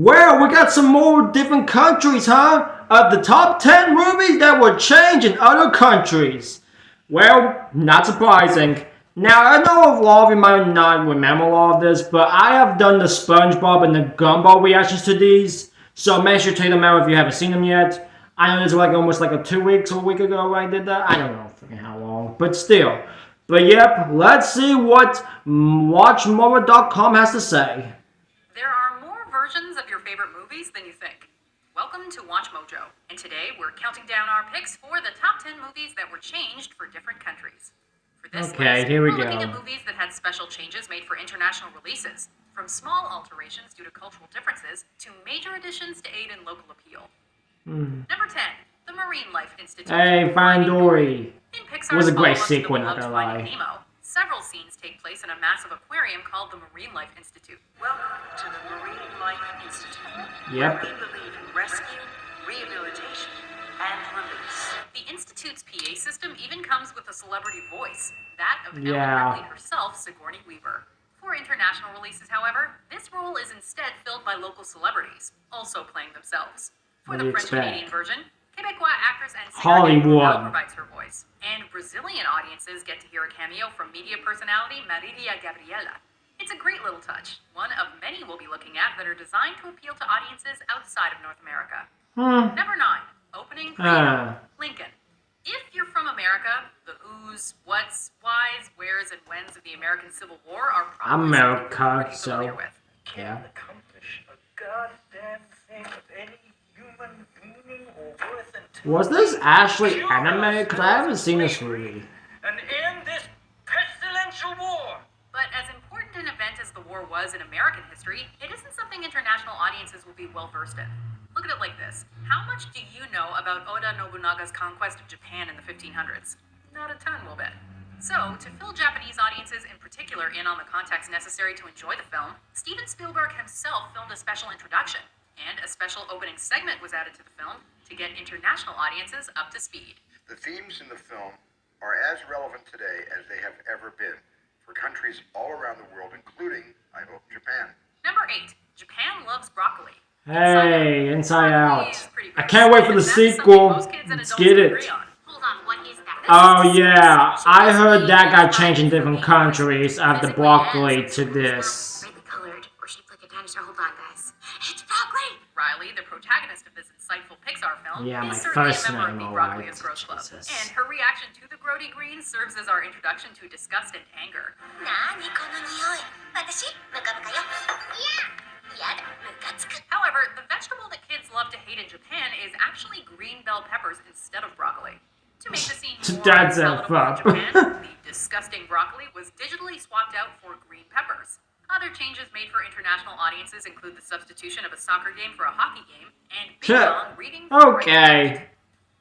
Well, we got some more different countries, huh? Of the top 10 movies that were changed in other countries. Well, not surprising. Now, I know a lot of you might not remember all of this, but I have done the SpongeBob and the Gumball reactions to these, so make sure to take them out if you haven't seen them yet. I know it's like almost like a 2 weeks or a week ago I did that. I don't know freaking how long, but still. But yep, let's see what WatchMomo.com has to say. There are more versions of your favorite movies than you think. Welcome to Watch Mojo, and today we're counting down our picks for the top 10 movies that were changed for different countries. For this list, Here we we're looking go. at movies that had special changes made for international releases, from small alterations due to cultural differences to major additions to aid in local appeal. Number 10, The Marine Life Institute. Hey, Finding Dory. In It Pixar's was a great follow-up to the sequel, not beloved gonna Finding lie. Nemo, several scenes take place in a massive aquarium called the Marine Life Institute. Welcome to the Marine Life Institute. Yep. Where we believe in rescue, rehabilitation, and release. The Institute's PA system even comes with a celebrity voice, that of Ellen Yeah. Ripley herself, Sigourney Weaver. For international releases, however, this role is instead filled by local celebrities, also playing themselves. For What the do you French-Canadian expect? version, Quebecois actress and singer Hollywood. Gabrielle provides her voice, and Brazilian audiences get to hear a cameo from media personality Marilia Gabriela. It's a great little touch, one of many we'll be looking at that are designed to appeal to audiences outside of North America. Number 9, opening Ah. Lincoln. If you're from America, the who's, what's, why's, where's, and when's of the American Civil War are probably America, something you're pretty so- familiar with. Yeah. Accomplish a goddamn thing of any human meaning or worth until Was this they actually kill anime? Because I haven't seen this slavery movie. and end this pestilential war. But as important an event as the war was in American history, it isn't something international audiences will be well versed in. Look at it like this. How much do you know about Oda Nobunaga's conquest of Japan in the 1500s? Not a ton, we'll bet. So, to fill Japanese audiences in particular in on the context necessary to enjoy the film, Steven Spielberg himself filmed a special introduction, and a special opening segment was added to the film to get international audiences up to speed. The themes in the film are as relevant today as they have ever been for countries all around the world, including, I hope, Japan. Number 8, Japan loves broccoli. Hey, Inside Broccoli Out. is pretty I gross, can't wait for and the that's something sequel. most kids and Let's adults get agree it. on. Hold on, what is that? Oh yeah, I heard that got changed in different countries of the broccoli to this. Brightly colored or shaped like a dinosaur. Hold on, guys. It's broccoli! Riley, the protagonist of this insightful Pixar film, Yeah, my is certainly first a member of name, the alright. Broccoli is Gross Club. Jesus. And her reaction to the grody green serves as our introduction to disgust and anger. なにこの匂い私ムカムカよいややだムカつく However, the vegetable that kids love to hate in Japan is actually green bell peppers instead of broccoli. To make the scene more That's a palatable in fuck. Japan, the disgusting broccoli was digitally swapped out for green peppers. Other changes made for international audiences include the substitution of a soccer game for a hockey game and Bing Sure. Bong reading for Okay.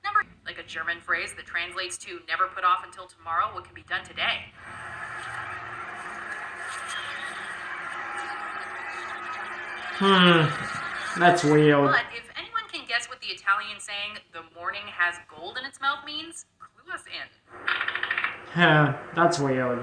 Number, like a German phrase that translates to never put off until tomorrow what can be done today. That's weird. But if anyone can guess what the Italian saying, the morning has gold in its mouth means, clue us in. That's weird.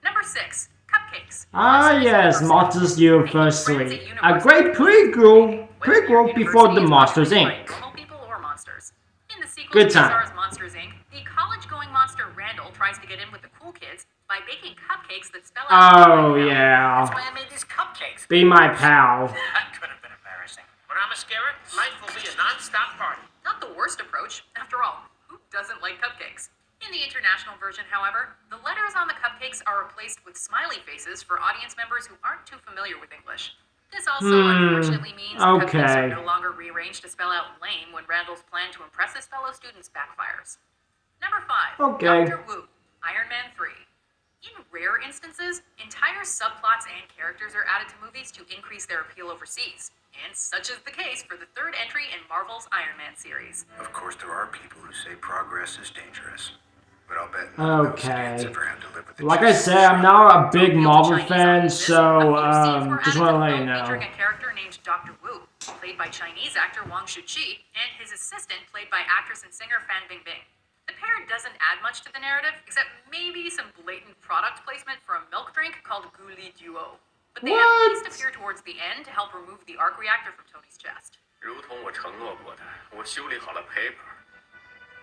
Number 6, cupcakes. Ah yes, Monsters University. A great prequel before the Monsters Inc. Normal people or monsters. In the sequel Good to time. Pixar's Monsters Inc., the college-going monster Randall tries to get in with the cool kids by baking cupcakes that spell out. Oh yeah. That's why I made these cupcakes. Be my pal. That could have been embarrassing. When I'm a scarer, life will be a non-stop party. Not the worst approach. After all, who doesn't like cupcakes? In the international version, however, the letters on the cupcakes are replaced with smiley faces for audience members who aren't too familiar with English. This also unfortunately means the cupcakes are okay. no longer rearranged to spell out lame when Randall's plan to impress his fellow students backfires. Number 5. Okay. Dr. Wu, Iron Man 3. In rare instances, entire subplots and characters are added to movies to increase their appeal overseas. And such is the case for the third entry in Marvel's Iron Man series. Of course, there are people who say progress is dangerous, but I'll bet none of those Okay. kids ever had to live with the Like I Jesus said, I'm not a big Appeal to Marvel Chinese fan, audiences, so a few scenes were just added want to the let you film know. Featuring a character named Dr. Wu, played by Chinese actor Wang Shuqi, and his assistant, played by actress and singer Fan Bingbing. The pair doesn't add much to the narrative, except maybe some blatant product placement for a milk drink called Guli Duo. but they at least What? appear towards the end to help remove the arc reactor from Tony's chest. 如同我承诺过的，我修理好了 paper。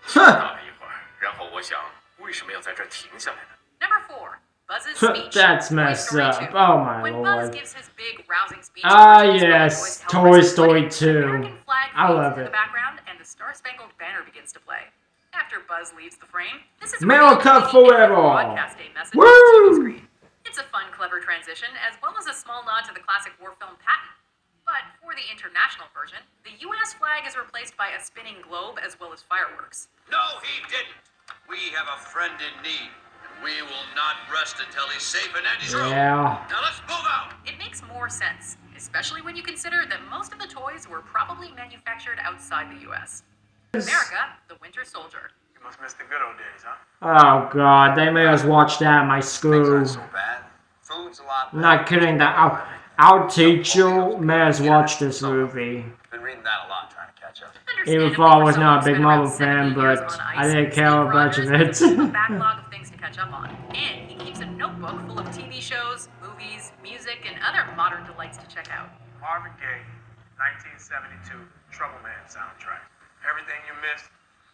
哼打了一会儿，然后我想，为什么要在这儿停下来呢？ Number 4, Buzz's speech. That's Toy messed Story up. 2. Oh my When Buzz lord. gives his big rousing speech, Ah, to Toy yes, Story Toy Hellraiser Story wedding, 2. the American flag I fades love into it. the background and the Star-Spangled Banner begins to play. After Buzz leaves the frame, this is America revealed to be the forever. broadcast a message Woo! on the TV screen. It's a fun, clever transition, as well as a small nod to the classic war film patent. But for the international version, the US flag is replaced by a spinning globe as well as fireworks. No, he didn't. We have a friend in need, and we will not rest until he's safe in Andy's room. Yeah. Now let's move out. It makes more sense, especially when you consider that most of the toys were probably manufactured outside the US. America, the Winter Soldier. You must miss the good old days, huh? Oh god, they made us watch that at my Things school. aren't so bad. Food's a lot better. Not kidding, that our teacher made us watch this movie. Been reading that a lot, trying to catch up. Even though I was not a big Marvel fan, but I didn't care a bunch of it. a backlog of things to catch up on, and he keeps a notebook full of TV shows, movies, music, and other modern delights to check out. Marvin Gaye, 1972 Trouble Man soundtrack. Everything you missed,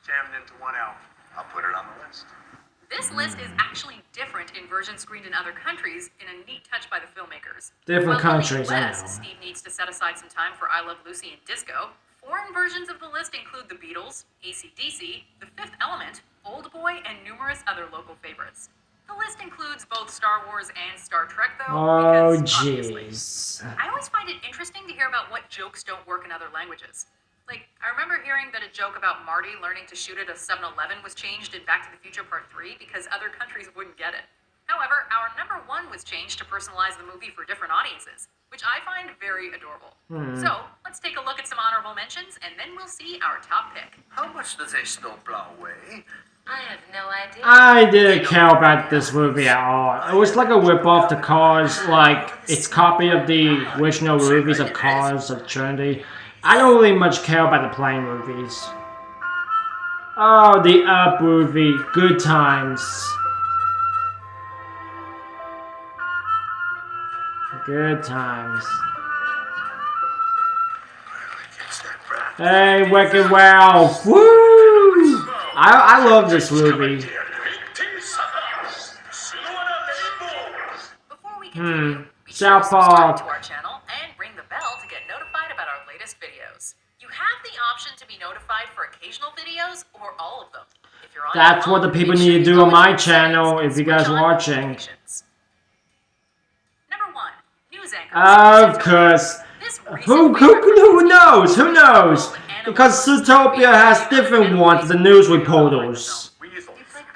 jammed into one album. I'll put it on the list. This list is actually different in versions screened in other countries in a neat touch by the filmmakers. Different While countries, in I the US, know. Steve needs to set aside some time for I Love Lucy and Disco. Foreign versions of the list include The Beatles, AC/DC, The Fifth Element, Old Boy, and numerous other local favorites. The list includes both Star Wars and Star Trek, though, Oh because obviously. jeez. I always find it interesting to hear about what jokes don't work in other languages. Like, I remember hearing that a joke about Marty learning to shoot at a 7-Eleven was changed in Back to the Future Part 3 because other countries wouldn't get it. However, our number 1 was changed to personalize the movie for different audiences, which I find very adorable. So, let's take a look at some honorable mentions, and then we'll see our top pick. How much does a snowplow weigh? I have no idea. I didn't care about this movie at all. It was like a rip-off to Cars, like its copy of the original movies of Cars of Trinity. I don't really much care about the plane movies. Oh, the Up movie, Good Times. Good times. It's that brat. Hey, Wreck-It Ralph! Woo! I love this movie. Before we continue, be South sure to subscribe Park. to our channel and ring the bell to get notified about our latest videos. You have the option to be notified for occasional videos or all of them. If you're on That's your what the phone, people make need sure to you do on go my into channel settings and if you switch guys on watching. notifications. Number 1, news anchor. Of course. This Who knows? Who knows? Because Zootopia has different ones than news reporters.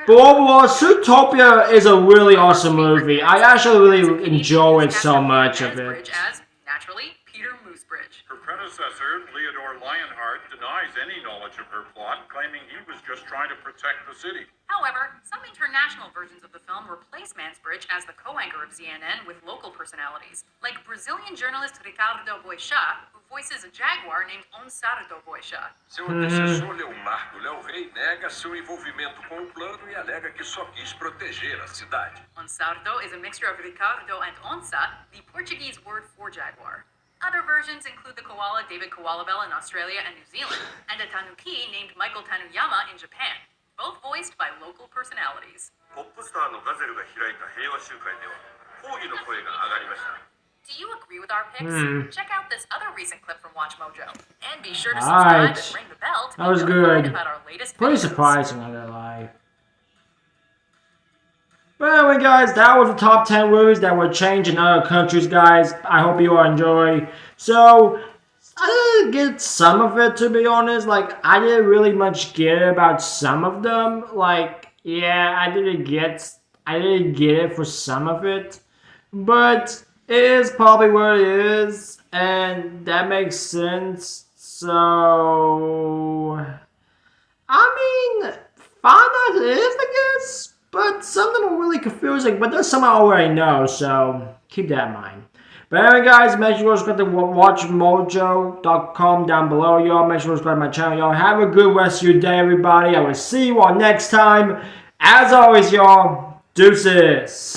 But overall, Zootopia is a really awesome movie. I actually really enjoy it so much of it. As, naturally, Peter Moosebridge. Her predecessor, Leodore Lionheart, denies any knowledge of her plot, claiming he was just trying to protect the city. However, some international versions of the film replace Mansbridge as the co-anchor of ZNN with local personalities, like Brazilian journalist Ricardo Boixá, who voices a jaguar named Onsardo Boixá. Seu antecessor Leomardo Léo Rey nega seu envolvimento com o plano e alega que só quis proteger a cidade. Onsardo is a mixture of Ricardo and Onça, the Portuguese word for jaguar. Other versions include the koala David Koalabell in Australia and New Zealand, and a tanuki named Michael Tanuyama in Japan, both voiced by local personalities. ポップスターのガゼルが開いた平和集会では抗議の声が上がりました。 Do you agree with our picks? Check out this other recent clip from Watch Mojo. And be sure to Alright. subscribe and ring the bell to That be was notified good. about our latest Pretty videos. surprising, I gotta lie. But anyway, guys, that was the top 10 movies that were changed in other countries, guys. I hope you all enjoy. So, I didn't get some of it, to be honest. Like, I didn't really much get about some of them. Like, yeah, I didn't get it for some of it. But it is probably what it is, and that makes sense. So, I mean, fine as it is, I guess. But some of them are really confusing, but there's some I already know, so keep that in mind. But anyway, guys, make sure you subscribe to watchmojo.com down below, y'all. Make sure you subscribe to my channel, y'all. Have a good rest of your day, everybody. I will see you all next time. As always, y'all, deuces.